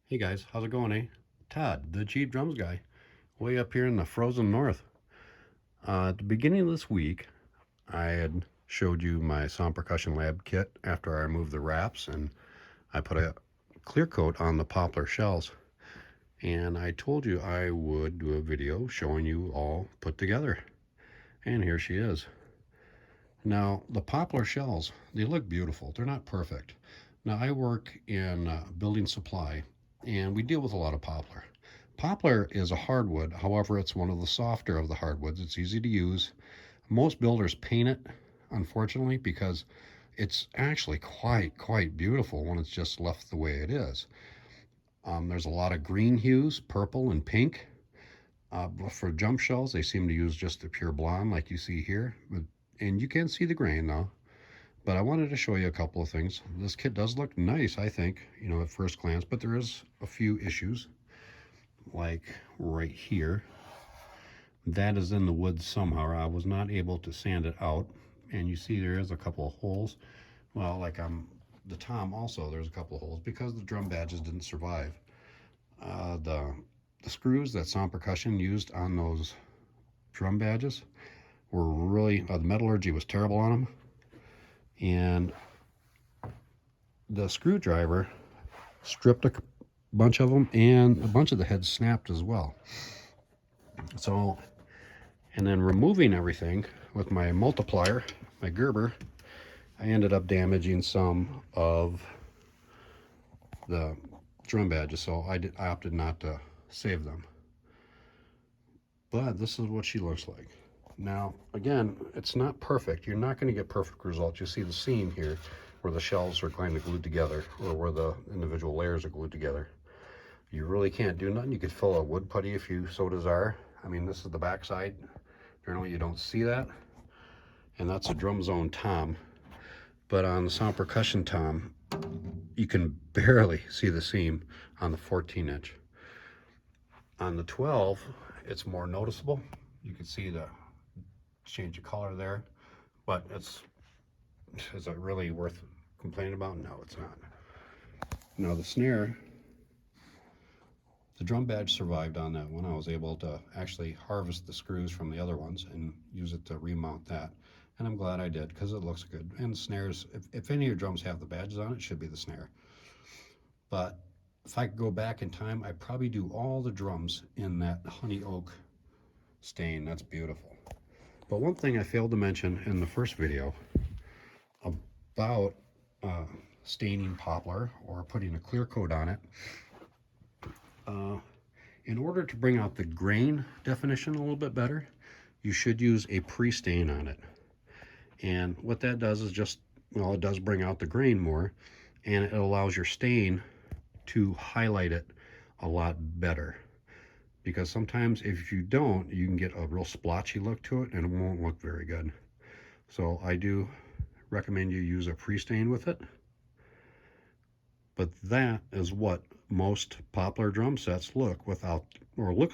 Hey guys, how's it going, eh? Todd, the cheap drums guy, way up here in the frozen north. At the beginning of this week, I had showed you my Sound Percussion Lab kit after I removed the wraps and I put a clear coat on the poplar shells. And I told you I would do a video showing you all put together. And here she is. Now, the poplar shells, they look beautiful. They're not perfect. Now, I work in building supply, and we deal with a lot of poplar. Poplar is a hardwood, however, it's one of the softer of the hardwoods. It's easy to use. Most builders paint it, unfortunately, because it's actually quite beautiful when it's just left the way it is. There's a lot of green hues, purple and pink. For jump shells, they seem to use just the pure blonde like you see here. And you can see the grain though. But I wanted to show you a couple of things. This kit does look nice, I think, at first glance, but there is a few issues. Like right here. That is in the wood somehow. I was not able to sand it out. And you see there is a couple of holes. Well, like the tom also, there's a couple of holes because the drum badges didn't survive. The screws that Sound Percussion used on those drum badges were really, the metallurgy was terrible on them. And the screwdriver stripped a bunch of them, and a bunch of the heads snapped as well. So, and then removing everything with my multiplier, my Gerber, I ended up damaging some of the drum badges, so I opted not to save them. But this is what she looks like. Now, again, it's not perfect. You're not going to get perfect results. You see the seam here where the shells are kind of glued together, or where the individual layers are glued together. You really can't do nothing. You could fill a wood putty if you so desire. I mean, this is the back side. Generally, you don't see that. And that's a drum zone tom. But on the Sound Percussion tom, you can barely see the seam on the 14-inch. On the 12, it's more noticeable. You can see the change of color there, but is it really worth complaining about? No, it's not. Now the snare, the drum badge survived on that one. I was able to actually harvest the screws from the other ones and use it to remount that. And I'm glad I did because it looks good. And the snares, if any of your drums have the badges on it, should be the snare. But if I could go back in time, I'd probably do all the drums in that honey oak stain. That's beautiful. But one thing I failed to mention in the first video about staining poplar or putting a clear coat on it, in order to bring out the grain definition a little bit better, you should use a pre-stain on it. And what that does is just, well, it does bring out the grain more, and it allows your stain to highlight it a lot better. Because sometimes if you don't, you can get a real splotchy look to it and it won't look very good. So I do recommend you use a pre-stain with it. But that is what most poplar drum sets look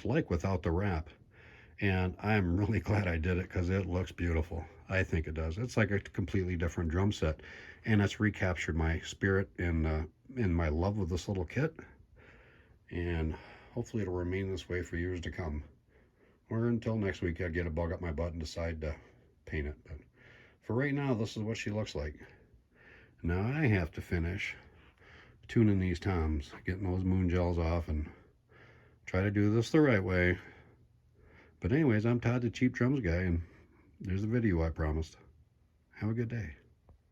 like without the wrap. And I'm really glad I did it because it looks beautiful. I think it does. It's like a completely different drum set, and it's recaptured my spirit in my love of this little kit. And hopefully it'll remain this way for years to come. Or until next week I get a bug up my butt and decide to paint it. But for right now, this is what she looks like. Now I have to finish tuning these toms, getting those moon gels off, and try to do this the right way. But anyways, I'm Todd, the Cheap Drums Guy, and there's the video I promised. Have a good day.